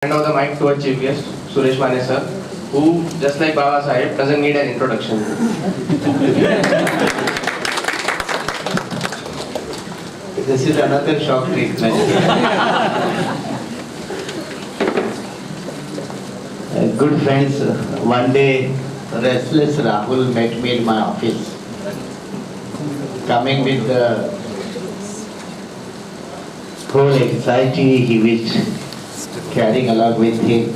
Hand over the mic to our chief guest, Suresh Mane sir, who, just like Baba Sahib, doesn't need an introduction. This is another shock treatment. Good friends, one day restless Rahul met me in my office, coming with the whole anxiety he was carrying along with him,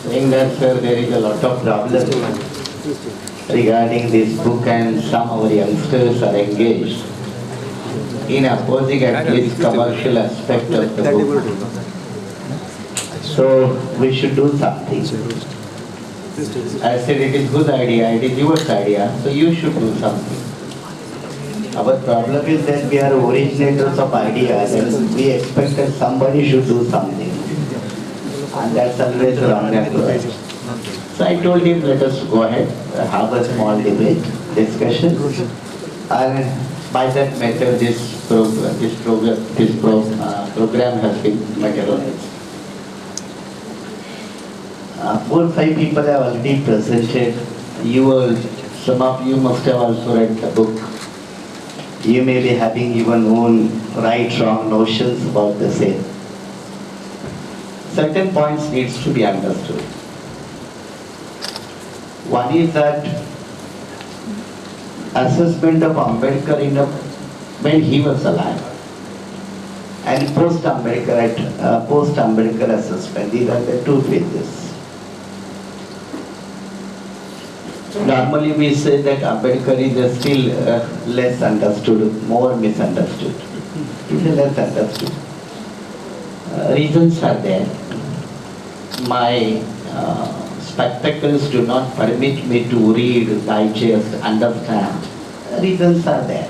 saying that, sir, there is a lot of problem regarding this book and some of our youngsters are engaged in opposing at least commercial aspect of the book. So we should do something. I said it is good idea, it is your idea, so you should do something. Our problem is that we are originators of ideas and we expect that somebody should do something. And that's always wrong approach. So I told him, let us go ahead, have a small debate, discussion. And by that method, this program has been materialized. 4 or 5 people have already presented. Some of you must have also read the book. You may be having your own right, wrong notions about the same. Certain points needs to be understood. One is that assessment of Ambedkar when he was alive and post-Ambedkar assessment. These are the 2 phases. Normally we say that Ambedkar is still less understood, more misunderstood. It is less understood. Reasons are there. My spectacles do not permit me to read, digest, understand. Reasons are there.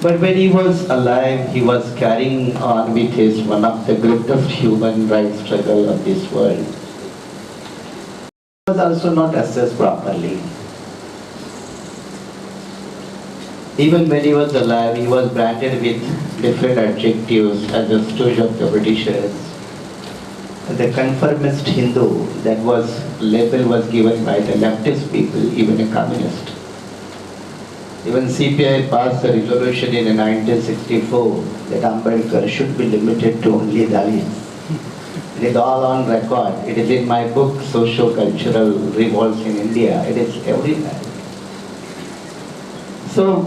But when he was alive, he was carrying on with his one of the greatest human rights struggle of this world. Was also not assessed properly. Even when he was alive, he was branded with different adjectives as a stooge of the Britishers. The conformist Hindu, that label was given by the leftist people, even a communist. Even CPI passed a resolution in 1964 that Ambedkar should be limited to only Dalits. It is all on record. It is in my book, Socio-Cultural Revolts in India. It is everywhere. So,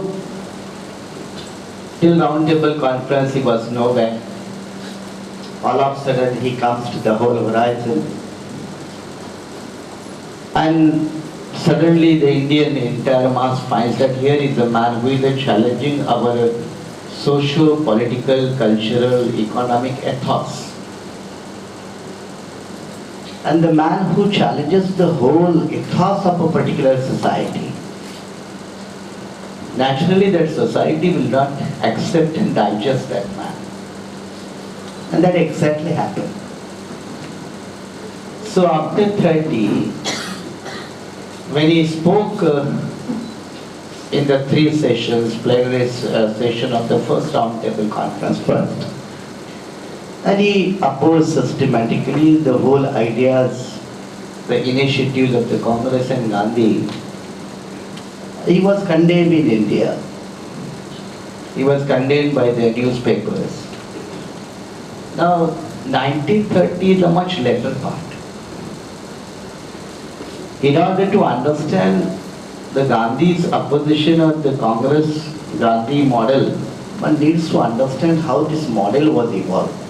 till Roundtable Conference, he was nowhere. All of a sudden, he comes to the whole horizon. And suddenly, the Indian entire mass finds that here is a man who is challenging our socio-political, cultural, economic ethos. And the man who challenges the whole ethos of a particular society. Naturally, that society will not accept and digest that man. And that exactly happened. So after 30, when he spoke in the 3 sessions, plenary session of the first Roundtable Conference first, and he opposed systematically the whole ideas, the initiatives of the Congress and Gandhi. He was condemned in India. He was condemned by the newspapers. Now, 1930 is a much later part. In order to understand the Gandhi's opposition of the Congress Gandhi model, one needs to understand how this model was evolved.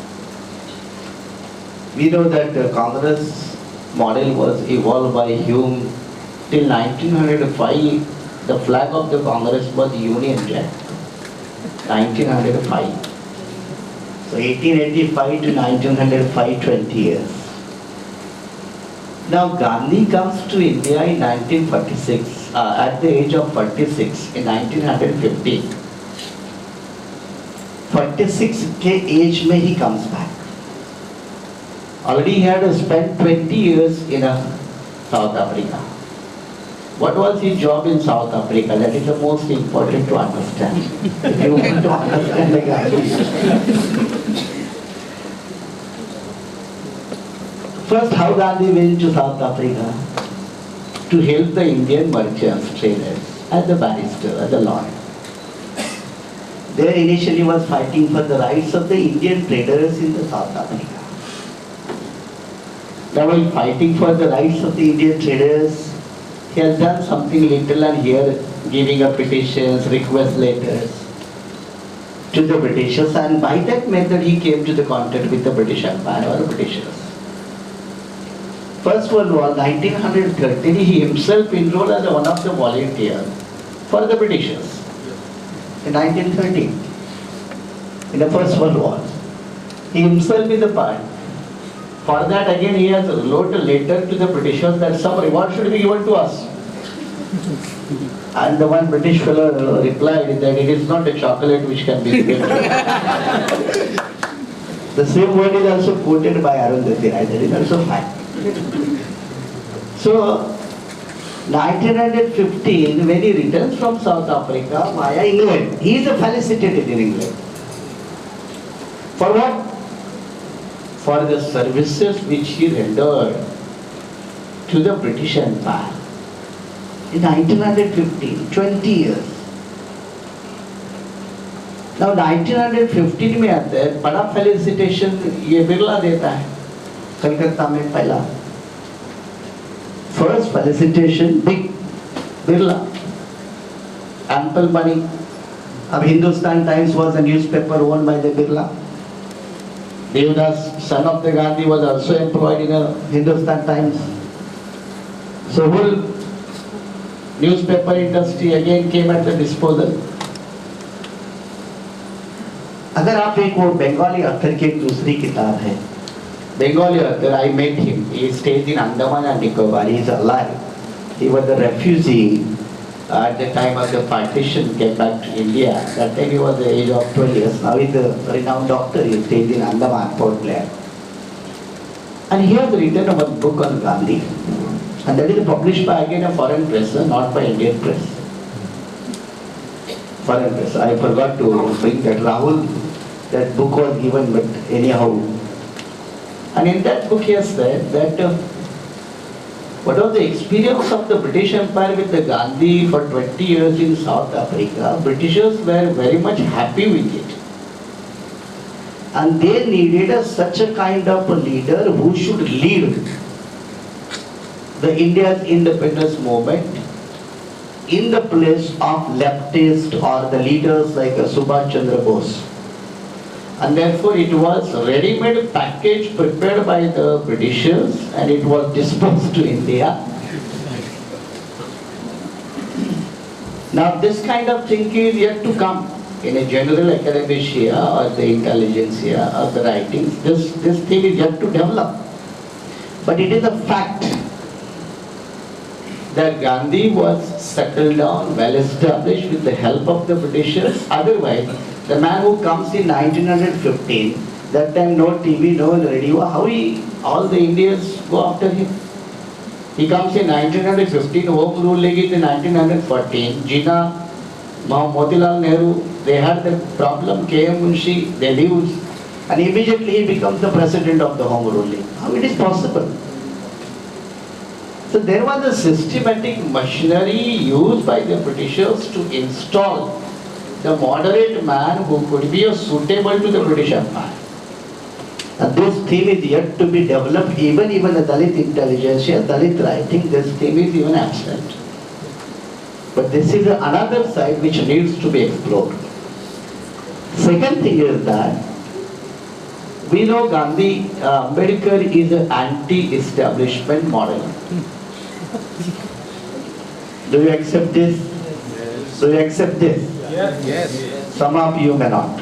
We know that the Congress model was evolved by Hume. Till 1905, the flag of the Congress was Union Jack. 1905. So 1885 to 1905, 20 years. Now Gandhi comes to India in 1946, at the age of 46, in 1950. 46 के age में he comes back. Already he had spent 20 years in South Africa. What was his job in South Africa? That is the most important to understand. If you want to understand the Gandhi. First, how Gandhi went to South Africa to help the Indian merchants, traders, as a barrister, as a lawyer. There initially was fighting for the rights of the Indian traders in the South Africa. Now while fighting for the rights of the Indian traders, he has done something little and here giving up petitions, request letters to the Britishers, and by that method he came to the contact with the British Empire or Britishers. First World War, 1913, he himself enrolled as one of the volunteers for the Britishers. In 1913, in the First World War, he himself is a part. For that again he has wrote a letter to the Britishers that some reward should be given to us. And the one British fellow replied that it is not a chocolate which can be given. The same word is also quoted by Arundhati Roy, that is also fine. So, 1915, when he returns from South Africa via England, he is felicitated in England. For what? For the services which he rendered to the British Empire. In 1915, 20 years. Now 1915 में आता है, बड़ा felicitation ये बिरला देता है, कलकत्ता में पहला. First felicitation, big, Birla, ample money. Ab Hindustan Times was a newspaper owned by the Birla. Devdas, son of the Gandhi, was also employed in a Hindustan Times. So whole newspaper industry again came at the disposal. अगर आप एक वो Bengali author की एक दूसरी किताब है, Bengali author, I met him. He stays in Andaman and Nicobar. He is alive. He was a refugee at the time of the partition, came back to India. That time he was the age of 12 years. Now he is a renowned doctor. He stays in Andaman, Port Blair. And he has written a book on Gandhi. And that is published by again a foreign press, not by Indian press. Foreign press. I forgot to bring that. Rahul, that book was given, but anyhow. And in that book he has said that what was the experience of the British Empire with the Gandhi for 20 years in South Africa. Britishers were very much happy with it. And they needed such a kind of a leader who should lead the India's independence movement in the place of leftist or the leaders like Subhash Chandra Bose. And therefore it was ready-made package prepared by the Britishers and it was dispersed to India. Now this kind of thinking is yet to come in a general academia or the intelligentsia or the writings. This thing is yet to develop. But it is a fact that Gandhi was settled down, well established with the help of the Britishers. Otherwise, the man who comes in 1915, that time no TV, no radio, how all the Indians go after him? He comes in 1915, Home Rule League in 1914, Jinnah, Motilal Nehru, they had the problem, K.M. Munshi, they lose, and immediately he becomes the president of the Home Rule League. How it is possible? So there was a systematic machinery used by the Britishers to install the moderate man who could be suitable to the British Empire. And this theme is yet to be developed, even the Dalit intelligentsia, Dalit writing, this theme is even absent. But this is another side which needs to be explored. Second thing is that we know Gandhi, Ambedkar is an anti-establishment model. Do you accept this? Yes. Do you accept this? Yes. Yes. Some of you may not,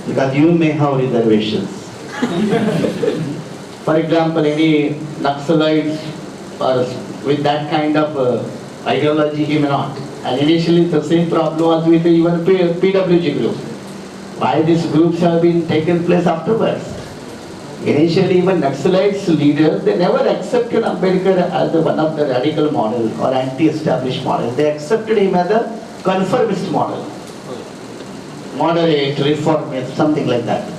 because you may have reservations. For example, any Naxalites or with that kind of ideology, he may not. And initially the same problem was with even PWG group. Why these groups have been taken place afterwards? Initially even Naxalites leaders, they never accepted Ambedkar as one of the radical model or anti-established model. They accepted him as a conformist model. Moderate, reformist, something like that.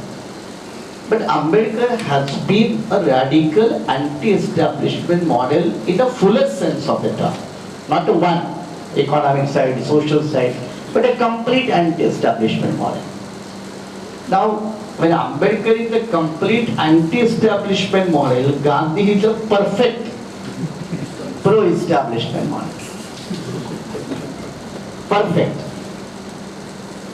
But Ambedkar has been a radical anti-establishment model in the fullest sense of the term. Not a one economic side, social side, but a complete anti-establishment model. Now, when Ambedkar is a complete anti-establishment model, Gandhi is a perfect pro-establishment model. Perfect.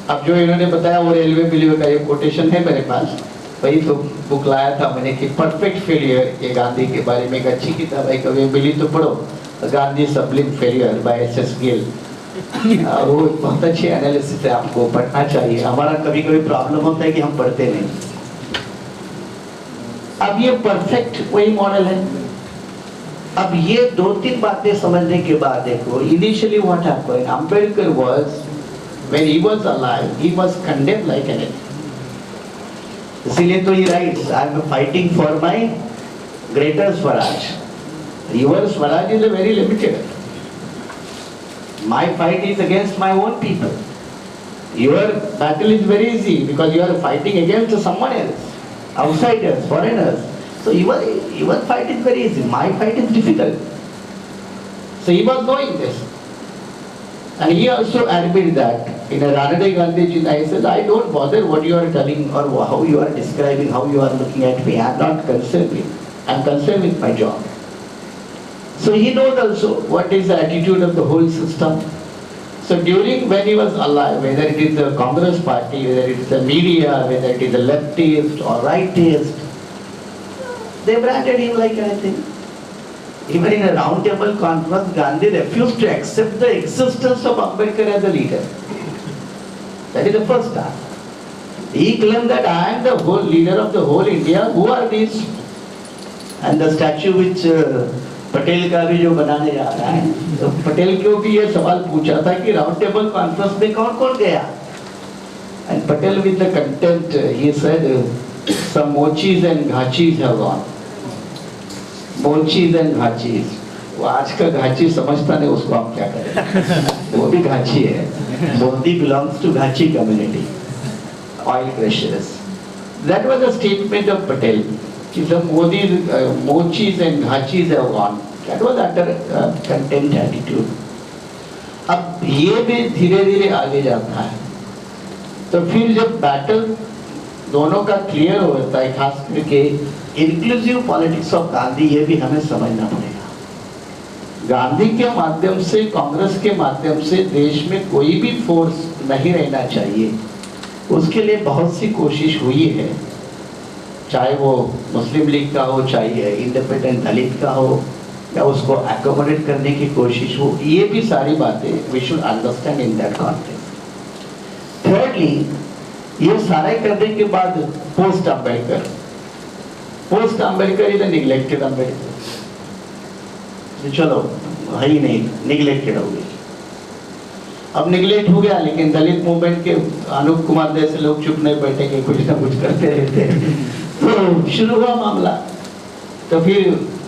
अब जो इन्होंने बताया वो railway बिलियो का ये quotation है मेरे पास, वही तो बुक लाया था मैंने कि परफेक्ट फेलियर, ये गांधी के बारे में एक अच्छी किताब है, कभी मिली तो पढ़ो, Gandhi sublime failure by S S. Gill. वो बहुत अच्छी एनालिसिस है, आपको पढ़ना चाहिए। हमारा कभी कभी प्रॉब्लम होता है कि हम पढ़ते नहीं। अब ये परफेक्ट वही मॉडल है। अब ये दो तीन बातें समझने के बाद देखो, initially what happened, Ambedkar was when he was alive he was condemned like anything. इसीलिए तो he writes, I am fighting for my greater Swaraj. Your Swaraj is a very limited. My fight is against my own people. Your battle is very easy because you are fighting against someone else, outsiders, foreigners. So your fight is very easy. My fight is difficult. So he was knowing this. And he also admitted that in a Ranade Gandhi Ji, I said, I don't bother what you are telling or how you are describing, how you are looking at me. I am not concerned with. I am concerned with my job. So he knows also what is the attitude of the whole system. So during when he was alive, whether it is the Congress party, whether it is the media, whether it is the leftist or rightist, they branded him like anything. Even in a round table conference, Gandhi refused to accept the existence of Ambedkar as a leader. That is the first time. He claimed that I am the whole leader of the whole India. Who are these? And the statue which Patel का भी जो बनाने जा रहा है, तो पटेल को भी ये सवाल पूछा था कि राउंड टेबल कॉन्फ्रेंस में कौन कौन गया? And Patel with the contempt, he said, some mochis and ghachis have gone. Mochis and Ghachis, वो आज का घाची समझता नहीं, उसको आप क्या करें, वो भी घाची है। Modi belongs to Ghachi community, oil crushers. That was the statement of Patel कि the Modi Mochis and Ghachis have gone. That was under contempt attitude. अब ये भी धीरे धीरे आगे जाता है, तो फिर जब बैटल दोनों का क्लियर होता है, खास करके इंक्लूसिव पॉलिटिक्स ऑफ गांधी, ये भी हमें समझना पड़ेगा। गांधी के माध्यम से, कांग्रेस के माध्यम से देश में कोई भी फोर्स नहीं रहना चाहिए, उसके लिए बहुत सी कोशिश हुई है, चाहे वो मुस्लिम लीग का हो, चाहे इंडिपेंडेंट दलित का हो, या उसको एकोमोडेट करने की कोशिश हो। ये भी सारी बातें we should understand in that context. Thirdly, ये सारे करने के बाद post Ambedkar, post Ambedkar is neglected Ambedkar, चलो है ही नहीं, निगलेक्टेड हो गई। अब निगलेक्ट हो गया, लेकिन दलित मूवमेंट के अनूप कुमार जैसे लोग चुप नहीं बैठेंगे, कुछ ना कुछ करते रहते हैं। तो शुरू हुआ मामला। तो फिर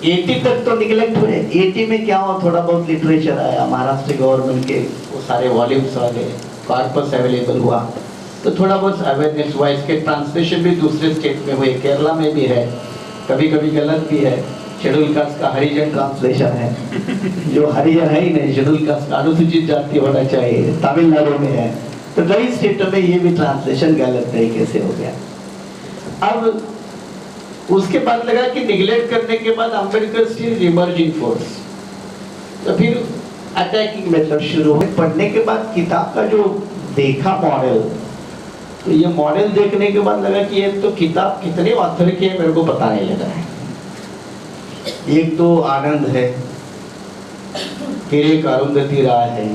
80 तक तो निगलेक्ट हुए। 80 में क्या हुआ, थोड़ा बहुत लिटरेचर आया, महाराष्ट्र गवर्नमेंट के वो सारे वॉल्यूम्स आ गए, कॉर्पस अवेलेबल हुआ, तो थोड़ा बहुत अवेयरनेस हुआ। इसके ट्रांसलेशन भी दूसरे स्टेट में हुए, केरला में भी है, कभी कभी गलत भी है। शेड्यूल कास्ट का हरिजन ट्रांसलेशन है, जो हरिजन है ही नहीं, शेड्यूल कास्ट का अनुसूचित जाति होना चाहिए, तमिलनाडु में है। तो कई स्टेटों में ये भी ट्रांसलेशन गलत तरीके से हो गया। अब उसके बाद लगा कि निगलेक्ट करने के बाद अंबेडकर स्टिल इमर्जिंग फोर्स, तो फिर अटैकिंग मेथड शुरू हुए। पढ़ने के बाद किताब का जो देखा मॉडल, तो ये मॉडल देखने के बाद लगा कि ये तो किताब कितने ऑथर की है मेरे को पता नहीं लगा है। एक तो आनंद है, फिर एक अरुंधति राय है,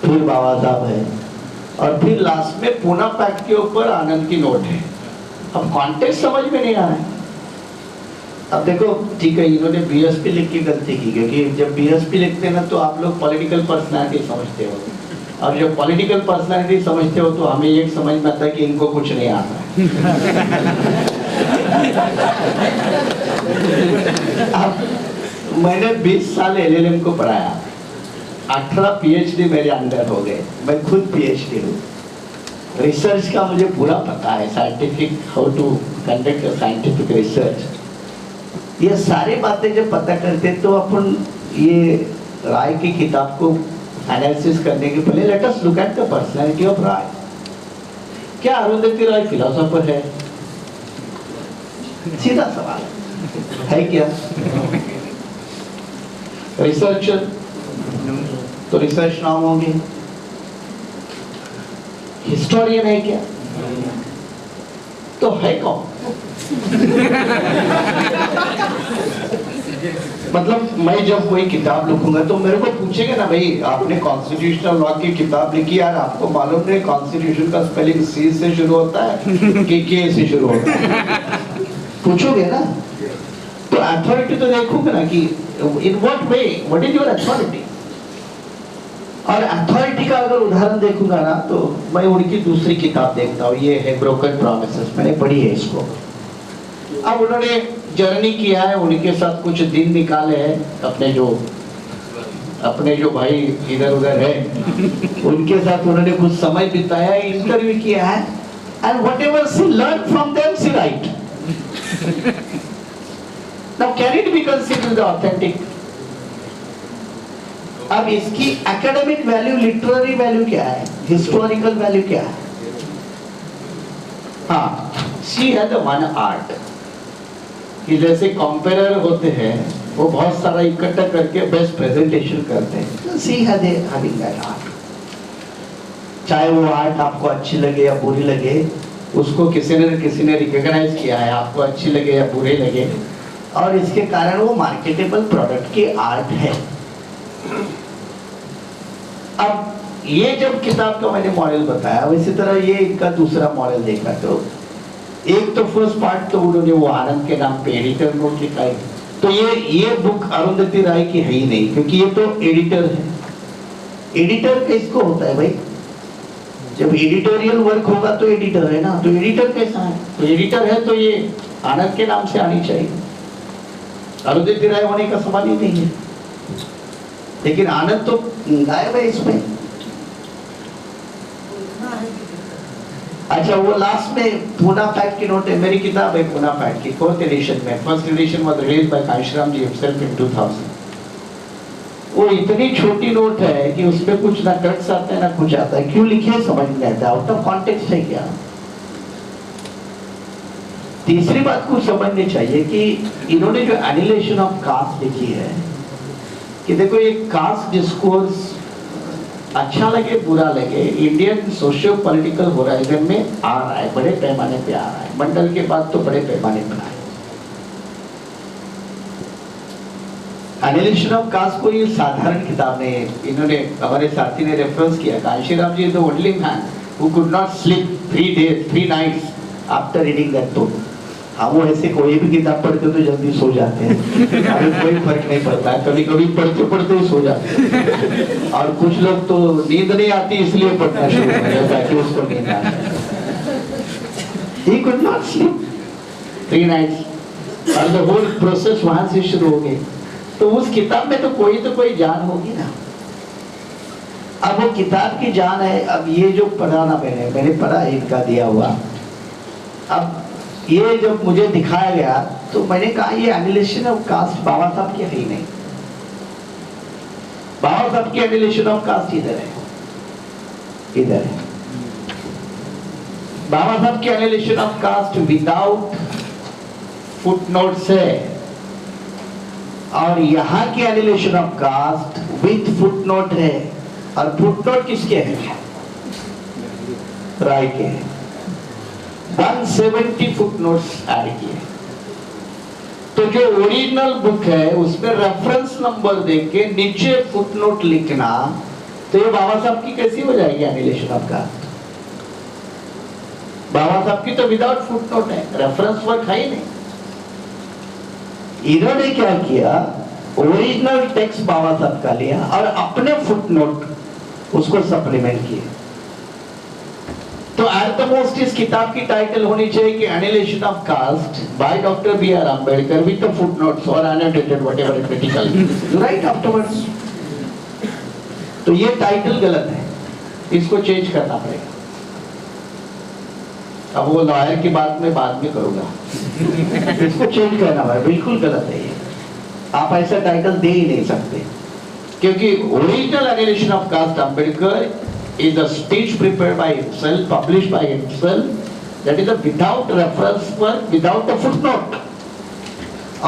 फिर बाबा साहब है, और फिर लास्ट में पूना पैक्ट के ऊपर आनंद की नोट है। अब कॉन्टेक्स्ट समझ में नहीं आ रहा है। अब देखो, ठीक है, इन्होंने बीएसपी लिख के गलती की, क्योंकि जब बीएसपी लिखते हैं ना तो आप लोग पॉलिटिकल पर्सनैलिटी समझते हो, और जब पॉलिटिकल पर्सनैलिटी समझते हो तो हमें ये समझ में आता है कि इनको कुछ नहीं आता है। अब मैंने 20 साल एलएलएम को पढ़ाया, 18 पीएचडी मेरे अंडर हो गए, मैं खुद पीएचडी हूँ। रिसर्च का मुझे पूरा पता है, scientific how to conduct scientific research. ये सारी बातें जब पता करते तो अपन ये राय की किताब को एनालिसिस करने के पहले let us look at the personality of Roy. क्या अरुंधति राय फिलोसोफर है? सीधा सवाल है क्या? रिसर्चर तो रिसर्च नाम होंगे। हिस्टोरियन है क्या? तो है कौन? मतलब मैं जब कोई किताब लिखूंगा तो मेरे को पूछेंगे ना, भाई आपने कॉन्स्टिट्यूशनल लॉ की किताब लिखी यार, आपको मालूम नहीं कॉन्स्टिट्यूशन का स्पेलिंग सी से शुरू होता है कि के से शुरू होता है? पूछोगे ना। तो अथॉरिटी तो देखोगे ना कि in what way, what is your authority. और अथॉरिटी का अगर उदाहरण देखूंगा ना तो मैं उनकी दूसरी किताब देखता हूँ, ये है ब्रोकन प्रॉमिसेस, मैंने पढ़ी है इसको। अब उन्होंने जर्नी किया है, उनके साथ कुछ दिन निकाले हैं, अपने जो भाई इधर उधर है उनके साथ उन्होंने कुछ समय बिताया, इंटरव्यू किया है, and whatever she learn from them she write. Now can it be considered authentic? अब इसकी एकेडमिक वैल्यू, लिटरेरी वैल्यू क्या है, हिस्टोरिकल वैल्यू क्या है? हाँ, शी हैड वन आर्ट कि जैसे कंपेरर होते हैं वो बहुत सारा इकट्ठा करके बेस्ट प्रेजेंटेशन करते हैं, she had having that art. चाहे वो आर्ट आपको अच्छी लगे या बुरी लगे, उसको किसी ने रिकॉग्नाइज किया है, आपको अच्छी लगे या बुरे लगे, और इसके कारण वो मार्केटेबल प्रोडक्ट की आर्ट है। अब ये जब किताब का मैंने मॉडल बताया, इसी तरह ये इनका दूसरा मॉडल देखा, तो एक तो फर्स्ट पार्ट तो उन्होंने वो आनंद के नाम पे एडिटर नोट लिखा है। तो ये बुक अरुंधति राय की है ही नहीं, क्योंकि ये तो एडिटर है। एडिटर किसको होता है भाई? जब एडिटोरियल वर्क होगा तो एडिटर है ना, तो एडिटर कैसा है? तो एडिटर है तो ये आनंद के नाम से आनी चाहिए, अरुंधति राय होने का सवाल ही नहीं है। लेकिन आनंद तो गायब है इसमें। अच्छा, वो लास्ट में पूना फैक्ट की नोट है, मेरी किताब है पूना फैक्ट की, 4th एडिशन में। First edition was released by Kanshi Ram ji himself in 2000। वो इतनी छोटी नोट है कि उसमें कुछ ना कट्स आते हैं ना कुछ आता है, क्यों लिखे समझ नहीं आता, आउट ऑफ कॉन्टेक्स्ट है क्या? तीसरी बात को समझनी चाहिए कि इन्होंने जो एनिलेशन ऑफ कास्ट लिखी है, कि देखो ये कास्ट डिस्कोर्स अच्छा लगे बुरा लगे, इंडियन सोशियो पॉलिटिकल होराइजन में आ रहा है, बड़े पैमाने पे आ रहा है। मंडल के बाद तो बड़े पैमाने पर आए। एनिलेशन ऑफ कास्ट को ये साधारण किताब नहीं है। इन्होंने, हमारे साथी ने रेफरेंस किया, Kanshiram ji the only man who could not sleep 3 days 3 nights after reading that book. हम वो ऐसे कोई भी किताब पढ़ते तो जल्दी सो जाते हैं, हमें कोई फर्क नहीं पड़ता, कभी कभी पढ़ते पढ़ते ही सो जाते हैं। और कुछ लोग तो नींद नहीं आती इसलिए पढ़ना शुरू कर दिया ताकि उसको नींद आ जाए। He could not sleep 3 nights और the whole process वहां से शुरू हो गई। तो उस किताब में तो कोई जान होगी ना। अब वो किताब की जान है। अब ये जो पढ़ा ना मैंने पढ़ा इनका दिया हुआ, अब ये जब मुझे दिखाया गया तो मैंने कहा ये एनिलेशन ऑफ कास्ट बाबा साहब की है ही नहीं। बाबा साहब की एनिलेशन ऑफ कास्ट इधर है। बाबा साहब की annihilation of caste without footnotes है, और यहाँ की annihilation of caste with footnote है। और फुटनोट किसके हैं? राय के हैं। 170 फुटनोट्स ऐड किए। तो जो ओरिजिनल बुक है उसमें रेफरेंस नंबर देख के नीचे फुटनोट लिखना, तो ये बाबा साहब की कैसी हो जाएगी एनिलेशन ऑफ कास्ट? बाबा साहब की तो विदाउट फुटनोट है, रेफरेंस वर्क है ही नहीं। इन्होंने क्या किया, ओरिजिनल टेक्स्ट बाबा साहब का लिया और अपने फुटनोट उसको सप्लीमेंट किए। तो एट द मोस्ट इस किताब की टाइटल होनी चाहिए कि annihilation of caste by doctor B.R. Ambedkar with the footnotes और annotated whatever is critical right afterwards. तो ये टाइटल गलत है, इसको चेंज करना पड़ेगा। अब वो लॉयर की बात मैं बाद में करूंगा। इसको चेंज करना भाई, बिल्कुल गलत है ये। आप ऐसा टाइटल दे ही नहीं सकते, क्योंकि original annihilation of caste Ambedkar is a speech prepared by himself, published by himself, that is a without reference work, without a footnote.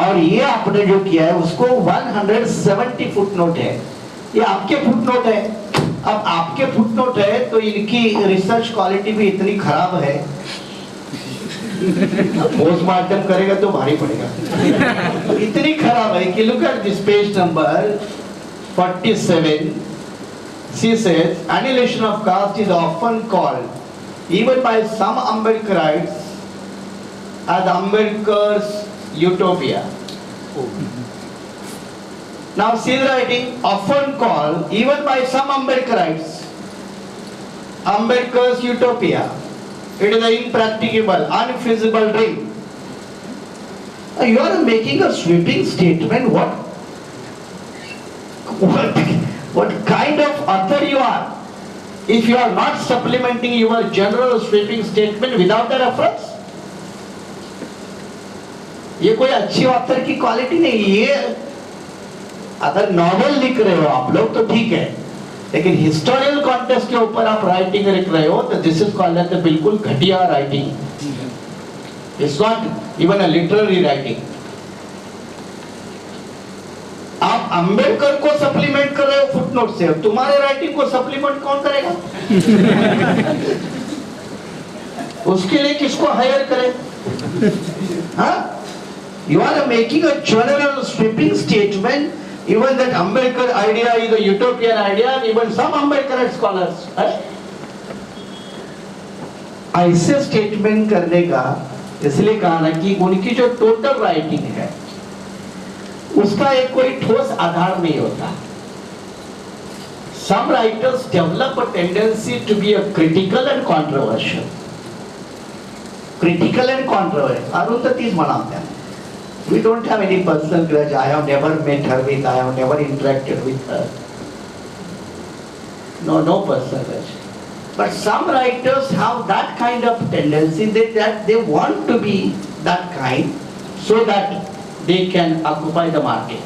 और ये आपने जो किया है उसको 170 फुटनोट है, ये आपके फुटनोट है। अब आपके फुटनोट है तो इनकी रिसर्च क्वालिटी भी इतनी खराब है, पोस्टमार्टम करेगा तो भारी पड़ेगा। इतनी खराब है कि look at this page number 47. She says, annihilation of caste is often called, even by some Ambedkarites, as Ambedkar's utopia. Now she is writing, often called, even by some Ambedkarites, Ambedkar's utopia. It is an impracticable, unfeasible dream. You are making a sweeping statement. What kind of author you are if you are not supplementing your general sweeping statement without a reference? ये कोई अच्छी author की quality नहीं। ये अगर novel लिख रहे हो आप लोग तो ठीक है, लेकिन हिस्टोरियल कॉन्टेक्स्ट के ऊपर आप राइटिंग लिख रहे हो तो दिस इज कॉल्ड एज बिल्कुल घटिया writing. It's not even a literary writing. आप अंबेडकर को सप्लीमेंट कर रहे हो फुटनोट से, तुम्हारे राइटिंग को सप्लीमेंट कौन करेगा? उसके लिए किसको हायर करें? हाँ? You are making a general sweeping statement, even that Ambedkar idea is a utopian idea, even some Ambedkar scholars. ऐसे स्टेटमेंट करने का इसलिए कहा ना कि उनकी जो टोटल राइटिंग है उसका एक कोई ठोस आधार नहीं होता। Some writers develop a tendency to be a critical and controversial. Critical and controversial. अरुंधती's म्हणाल्या. We don't have any personal grudge. I have never met her with. I have never interacted with her. No personal grudge. But some writers have that kind of tendency that they want to be that kind, so that they can occupy the market.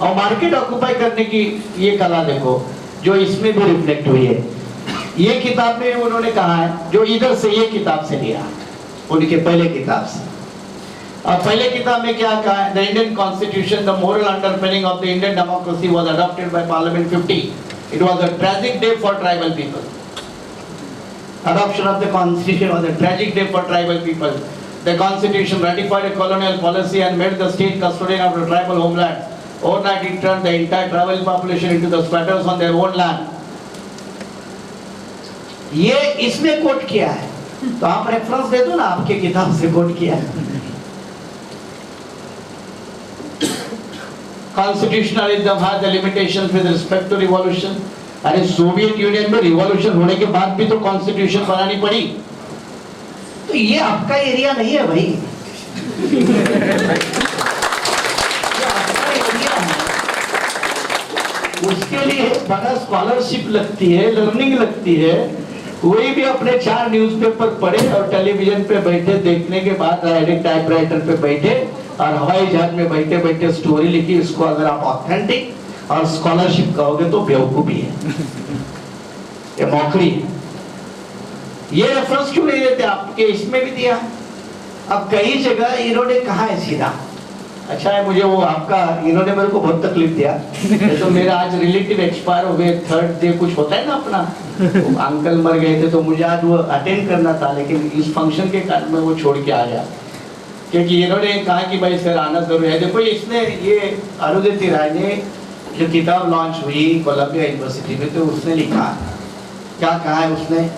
और market occupy करने की ये कला देखो जो इसमें भी reflect हुई है। ये किताब में उन्होंने कहा है, जो इधर से ये किताब से लिया, उनके पहले किताब से। और पहले किताब में क्या कहा है? The Indian Constitution, the moral underpinning of the Indian democracy was adopted by Parliament 50. It was a tragic day for tribal people. Adoption of the Constitution was a tragic day for tribal people. The Constitution ratified a colonial policy and made the state custodian of the tribal homelands. Overnight it turned the entire tribal population into the squatters on their own land. ये इसमें coat किया है, तो आप reference दे दो ना, आपके किताब से कोट किया है। Constitutionalism has the limitations with respect to revolution. अरे सोवियत यूनियन में रिवॉल्यूशन होने के बाद भी तो कॉन्स्टिट्यूशन बनानी पड़ी। तो ये आपका एरिया नहीं है भाई, ये आपका एरिया है। उसके लिए बड़ा स्कॉलरशिप लगती है, लर्निंग लगती है। कोई भी अपने 4 न्यूज़पेपर पढ़े और टेलीविजन पे बैठे देखने के बाद डायरेक्ट टाइपराइटर पे बैठे और हवाई जहाज में बैठे बैठे स्टोरी लिखी, इसको अगर आप ऑथेंटिक और स्कॉलरशिप कहोगे तो बेवकूफी है, ये मौखरी है। ये रेफरेंस क्यों नहीं देते? आपके इसमें भी दिया। अब कई जगह इन्होंने कहा है सीधा। अच्छा है, मुझे वो आपका इन्होंने मेरे को बहुत तकलीफ दिया। तो मेरा आज रिलेटिव एक्सपायर हो गए, 3rd डे कुछ होता है ना अपना, तो अंकल मर गए थे तो मुझे आज वो अटेंड करना था, लेकिन इस फंक्शन के कारण मैं वो छोड़ के आ गया, क्योंकि इन्होंने कहा कि भाई सर आना जरूरी है। देखो इसने ये अरुंधति राय ने जो किताब लॉन्च हुई कोलंबिया यूनिवर्सिटी में, तो उसने लिखा क्या कहा है उसने?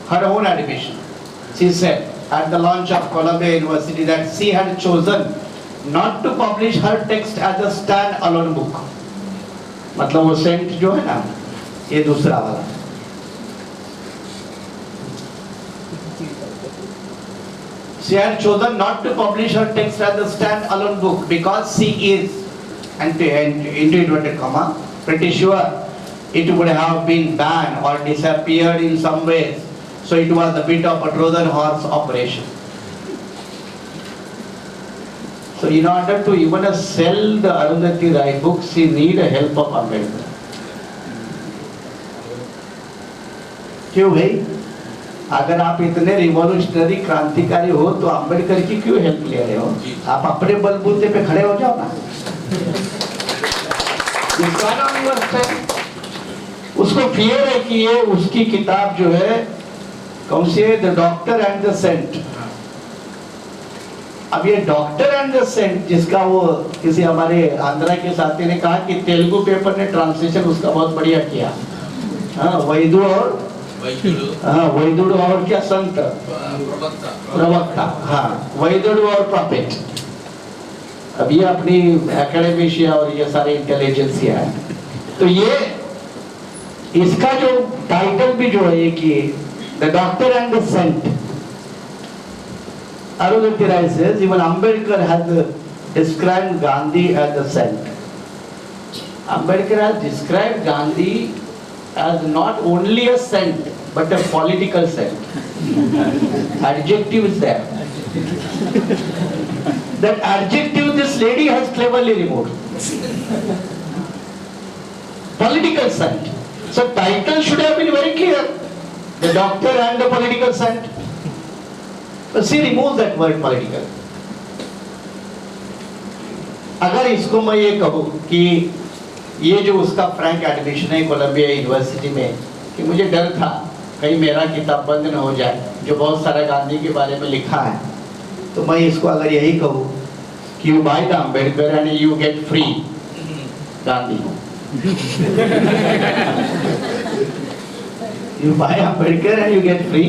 her own admission, she said at the launch of Columbia University that she had chosen not to publish her text as a stand-alone book. मतलब वो सेंट जो है ना, ये दूसरा वाला, she had chosen not to publish her text as a stand-alone book because she is, and into inverted comma, pretty sure it would have been banned or disappeared in some ways. So it was a bit of a Trojan horse operation. So in order to even sell the Arundhati Roy books, he need a help of Ambedkar. क्यों भाई? अगर आप इतने revolutionary क्रांतिकारी हो तो अंबेडकर की क्यों हेल्प ले रहे हो? आप अपने बलबूते पे खड़े हो जाओ ना। उसको फियर है कि ये उसकी किताब जो है कौन सी है, the doctor and the saint. अब ये डॉक्टर एंड द सेंट जिसका वो किसी हमारे आंध्रा के साथी ने कहा कि तेलुगु पेपर ने ट्रांसलेशन उसका बहुत बढ़िया किया। हाँ, वैदु और वैदुడు और क्या संत प्रवक्ता। हाँ, वैदुడు और प्रॉफिट। अब ये अपनी एकेडमिशिया और ये सारे इंटेलिजेंसिया है। तो ये इसका जो टाइटल भी जो है कि the doctor and the saint, Arundhati Roy says even Ambedkar has described Gandhi as the saint. Ambedkar has described Gandhi as not only a saint but a political saint. Adjective is there. That adjective this lady has cleverly removed. Political saint. So title should have been very clear. The doctor and the political saint. But she removes that word political. अगर इसको मैं ये कहूँ कि ये जो उसका Frank admission है कोलंबिया यूनिवर्सिटी में, कि मुझे डर था कहीं मेरा किताब बंद न हो जाए जो बहुत सारा गांधी के बारे में लिखा है, तो मैं इसको अगर यही कहूँ कि you buy the Ambedkar and you get free Gandhi. You buy Ambedkar and you get free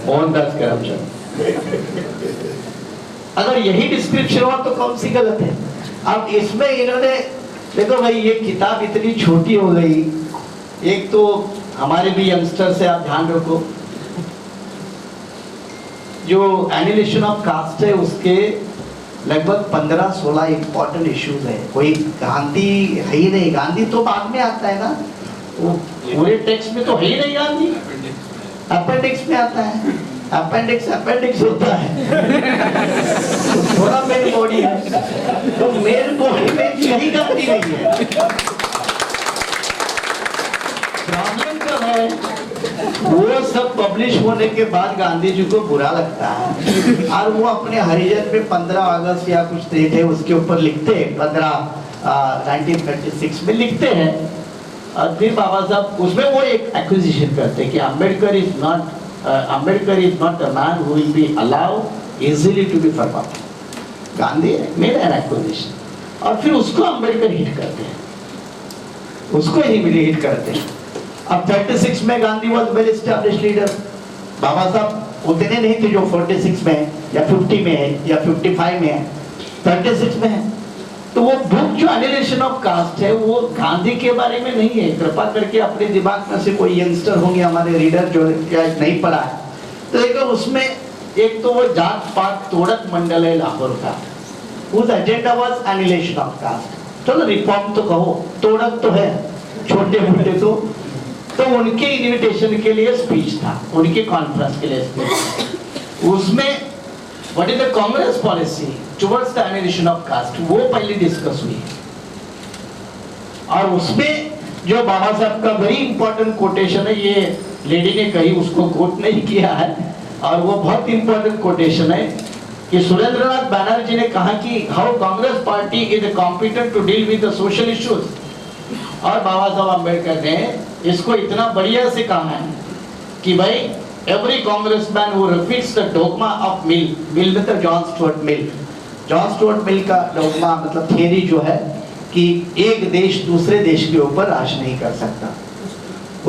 Mohandas Karamchand. अगर यही डिस्क्रिप्शन हो तो कौन सी गलत है? अब इसमें इन्होंने देखो भाई, ये किताब इतनी छोटी हो गई। एक तो हमारे भी यंगस्टर से आप ध्यान रखो, जो एनिलेशन ऑफ कास्ट है उसके लगभग 15-16 इंपॉर्टेंट इश्यूज है। कोई गांधी है ही नहीं। गांधी तो बाद में आता है ना, वो पूरे टेक्स्ट में तो है ही नहीं गांधी, अपेंडिक्स में आता है। अपेंडिक्स होता है थोड़ा मेन बॉडी है, तो मेन बॉडी में यही गांधी नहीं है। प्रॉब्लम क्या है, वो सब पब्लिश होने के बाद गांधी जी को बुरा लगता है और वो अपने हरिजन पे 15 अगस्त या कुछ डेट है उसके ऊपर लिखते हैं, 1936 में लिखते हैं। और फिर बाबा साहब उसमें वो एक एक्विजिशन करते हैं कि Ambedkar is not a man who will be allowed easily to be forgotten. Gandhi made an acquisition और फिर उसको अम्बेडकर हिट करते हैं, उसको ही हिट करते हैं। अब 36 में Gandhi was well established leader। बाबा साहब उतने नहीं थे जो 46 में या 50 में है या 55 में है, 36 में है। तो वो बुक जो एनिलेशन ऑफ कास्ट है वो गांधी के बारे में नहीं है। कृपा करके अपने दिमाग में से कोई यंगस्टर होंगे हमारे रीडर जो नहीं पढ़ा है, तो देखो उसमें एक तो वो जात पात तोड़क मंडल है लाहौर का, उस agenda was annihilation of caste. चलो रिफॉर्म तो कहो, तोड़क तो है छोटे मोटे तो उनके इन्विटेशन के लिए स्पीच था, उनके कॉन्फ्रेंस के लिए स्पीच। उसमें what is the Congress policy towards the annihilation of caste वो पहले डिस्कस हुई। और उसमें जो बाबा साहब का वेरी इंपॉर्टेंट कोटेशन है, ये लेडी ने कही, उसको कोट नहीं किया है, और वो बहुत इंपॉर्टेंट कोटेशन है कि सुरेंद्रनाथ बैनर्जी ने कहा कि how Congress party is competent to deal with the social issues. और बाबा साहब अम्बेडकर ने इसको इतना बढ़िया से कहा है कि भाई every congressman who repeats the dogma of Mill मतलब जॉन स्टुअर्ट मिल का डोगमा मतलब थियरी जो है कि एक देश दूसरे देश के ऊपर राज नहीं कर सकता,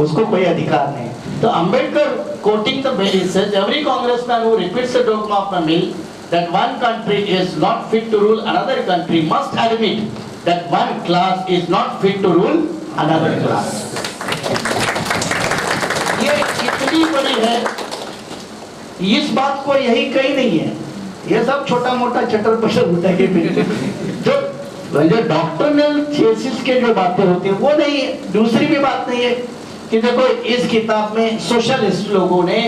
उसको कोई अधिकार नहीं। तो Ambedkar coating the bill says every congressman who repeats the dogma of Mill that one country is not fit to rule another country must admit that one class is not fit to rule another class। ये इतनी बड़ी है, इस बात को यही कहीं नहीं है, ये सब छोटा मोटा चटर पटर होता है। जो तो जो डॉक्टरनल थीसिस के जो बातें होती है वो नहीं है। दूसरी भी बात नहीं है कि देखो इस किताब में सोशलिस्ट लोगों ने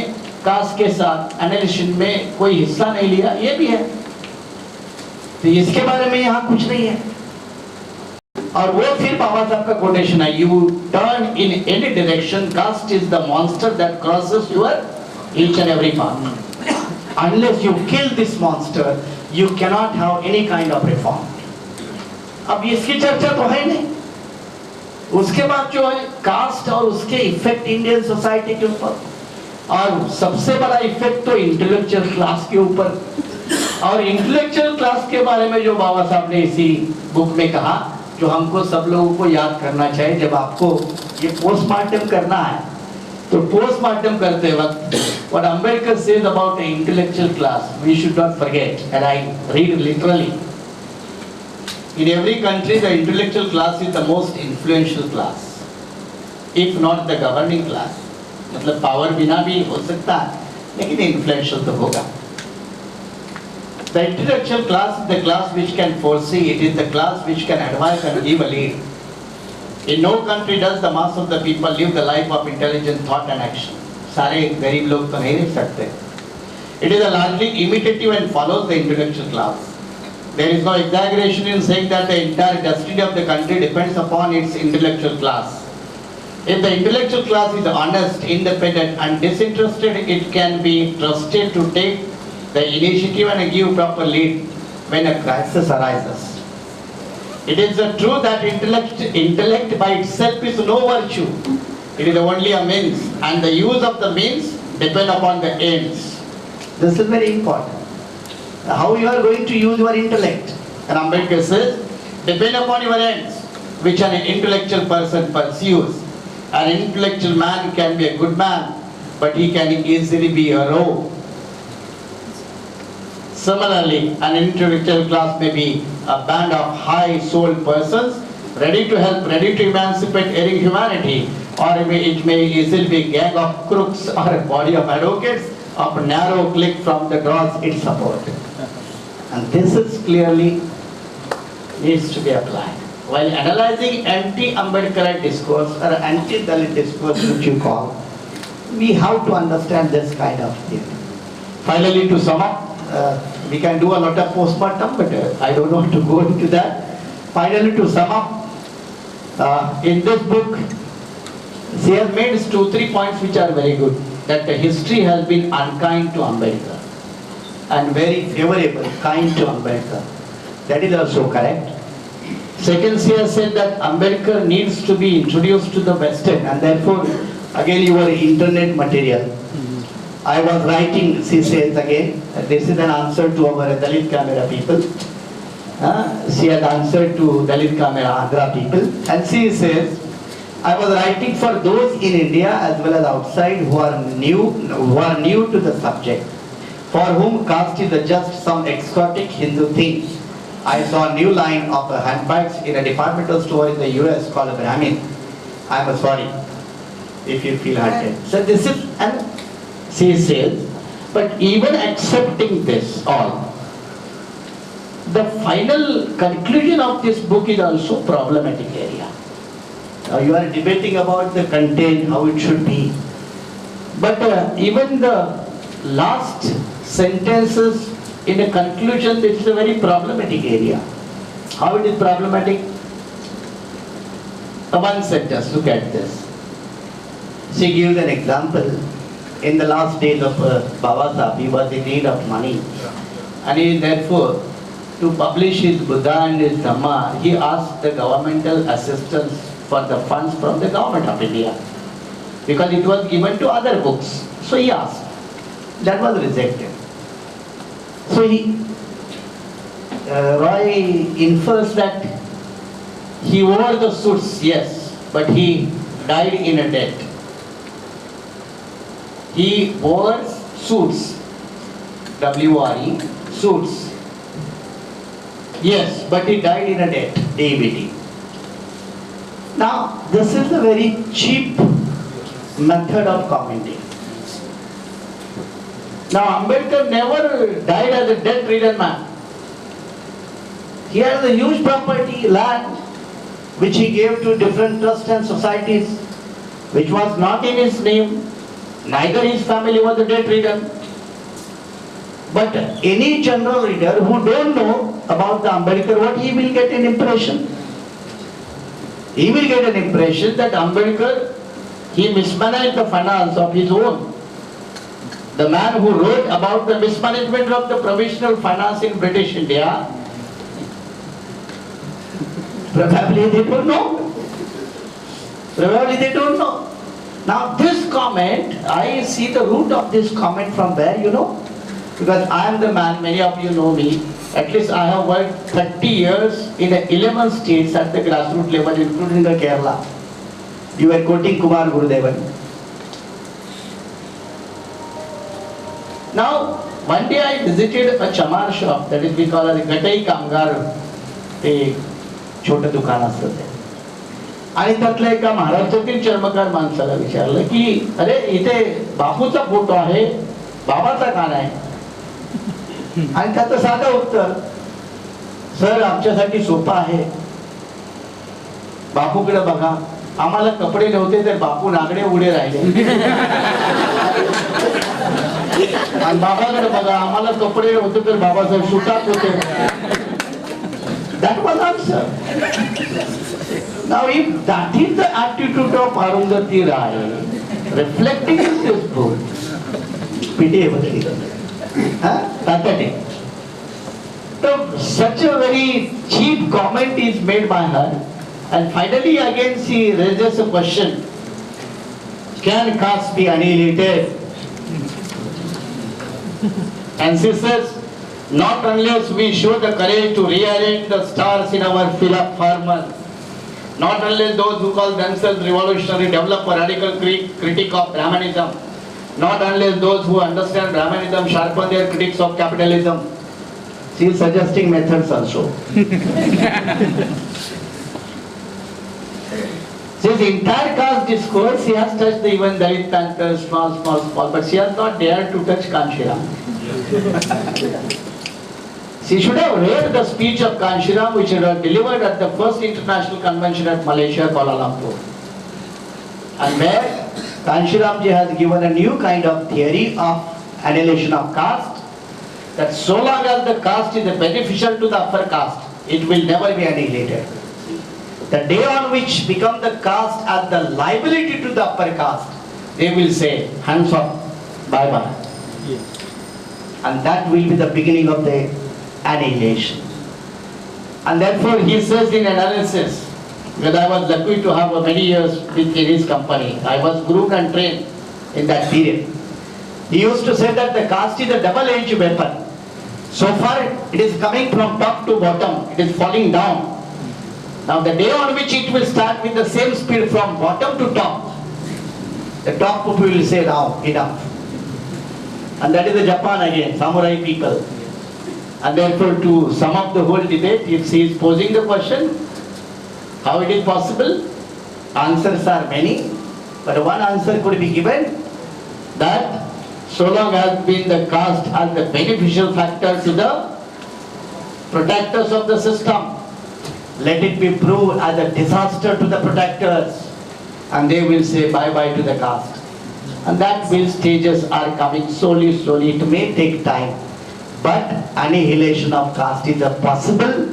कास्ट के साथ एनालिसिस में कोई हिस्सा नहीं लिया, ये भी है। तो इसके बारे में यहाँ कुछ नहीं है। और वो फिर बाबा साहब का कोटेशन है, you turn in any direction, caste is the monster that crosses your each and every path. Unless you kill this monster you cannot have any kind of reform. अब इसकी चर्चा तो है नहीं। उसके बाद जो है कास्ट और उसके इफेक्ट इंडियन सोसाइटी के ऊपर, और सबसे बड़ा इफेक्ट तो इंटेलेक्चुअल क्लास के ऊपर। और इंटेलेक्चुअल क्लास के बारे में जो बाबा साहब ने इसी बुक में कहा, जो हमको सब लोगों को याद करना चाहिए जब आपको ये पोस्टमार्टम करना है, तो पोस्टमार्टम करते वक्त what Ambedkar says about the intellectual class we should not forget, and I read literally. In every country the intellectual class is the most influential class, if not the governing class. मतलब power बिना भी हो सकता है लेकिन influential तो होगा। The intellectual class is the class which can foresee, it is the class which can advise and give a lead. In no country does the mass of the people live the life of intelligent thought and action. सारे गरीब लोग तो नहीं रह सकते। It is a largely imitative and follows the intellectual class. There is no exaggeration in saying that the entire destiny of the country depends upon its intellectual class. If the intellectual class is honest, independent and disinterested, it can be trusted to take the initiative and give proper lead when a crisis arises. It is true that intellect by itself is no virtue. It is only a means, and the use of the means depend upon the ends. This is very important. How you are going to use your intellect. And Ambedkar says, depend upon your ends, which an intellectual person pursues. An intellectual man can be a good man, but he can easily be a rogue. Similarly, an intellectual class may be a band of high-souled persons ready to help, ready to emancipate erring humanity, or it may easily be a gang of crooks or a body of advocates of a narrow clique from the gross its support. And this is clearly needs to be applied. While analyzing anti-Ambedkarite discourse or anti-Dalit discourse, which you call, we have to understand this kind of thing. Finally, to sum up, we can do a lot of postmortem, but I don't want to go into that. Finally, to sum up, in this book, she has made 2-3 points which are very good. That history has been unkind to Ambedkar and very favorable, kind to Ambedkar. That is also correct. Second, she has said that Ambedkar needs to be introduced to the Western, and therefore, again, your internet material. I was writing, she says again, this is an answer to our Dalit Camera people. She had answered to Dalit Camera Andhra people, and she says, I was writing for those in India as well as outside who are new to the subject, for whom caste is just some exotic Hindu thing. I saw a new line of handbags in a departmental store in the US called Brahmin. I'm sorry if you feel hurted. So this is, and she says, but even accepting this all, the final conclusion of this book is also problematic area. Now you are debating about the content, how it should be. But even the last sentences in a conclusion, this is a very problematic area. How it is problematic? One sentence, look at this. She gives an example. In the last days of Baba Sahib, he was in need of money. And he therefore, to publish his Buddha and his Dhamma, he asked the governmental assistance for the funds from the government of India. Because it was given to other books. So he asked. That was rejected. So Roy infers that he wore the suits, yes, but he died in a debt. He wore suits, W-R-E, suits. Yes, but he died in a debt, D-E-B-T. Now, this is a very cheap method of commenting. Now, Ambedkar never died as a debt-ridden man. He has a huge property, land, which he gave to different trusts and societies, which was not in his name. Neither his family was a debt-ridden. But any general reader who don't know about the Ambedkar, what he will get an impression? He will get an impression that Ambedkar, he mismanaged the finance of his own. The man who wrote about the mismanagement of the provisional finance in British India, probably they don't know. Probably they don't know. Now this comment, I see the root of this comment from where, you know? Because I am the man, many of you know me. At least I have worked 30 years in 11 states at the grassroots level, including the Kerala. You were quoting Kumar Gurudevan. Now, one day I visited a chamar shop, that is we call as a Gatai Kamgar, a छोटं दुकान असतं ते. आणि त्यातल्या एका महाराष्ट्रातील चर्मकार माणसाला विचारलं की अरे इथे बापूचा फोटो आहे, बाबाचा का नाही? आणि त्याचं साधं उत्तर, सर आमच्यासाठी सोपं आहे. बापूकडे बघा, आम्हाला कपडे नव्हते तर बापू नागडे उडे राहिले. आणि बाबाकडे बघा, आम्हाला कपडे नव्हते तर बाबासाहेब सुटात होते. That was answer. Now if that is the attitude of Arundhati Rai, reflecting in this book, pitiable. Pathetic. So such a very cheap comment is made by her, and finally again she raises a question: can caste be annihilated? And she says, not unless we show the courage to rearrange the stars in our fill-up farmer, not unless those who call themselves revolutionary develop a radical critique of Brahmanism, not unless those who understand Brahmanism sharpen their critiques of capitalism. She is suggesting methods also. This entire caste discourse, she has touched the even Dalit Panthers, small, but she has not dared to touch Kanshiram. She should have read the speech of Kanshiram, which was delivered at the first international convention at Malaysia, Kuala Lumpur. And where Kanshiram ji has given a new kind of theory of annihilation of caste, that so long as the caste is beneficial to the upper caste, it will never be annihilated. The day on which become the caste as the liability to the upper caste, they will say, hands off, bye-bye. And that will be the beginning of the annihilation. And therefore he says in analysis, because I was lucky to have many years in his company, I was groomed and trained in that period. He used to say that the caste is a double-edged weapon. So far it is coming from top to bottom, it is falling down. Now the day on which it will start with the same speed from bottom to top, the top people will say now, enough. And that is the Japan again, samurai people. And therefore to sum up the whole debate, if he is posing the question, how it is possible? Answers are many, but one answer could be given, that so long as been the caste as the beneficial factor to the protectors of the system, let it be proved as a disaster to the protectors, and they will say bye-bye to the caste. And that will stages are coming slowly, it may take time. But annihilation of caste is a possible.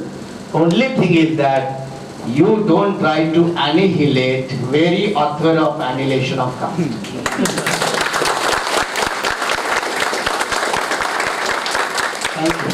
Only thing is that you don't try to annihilate very author of annihilation of caste. Thank you.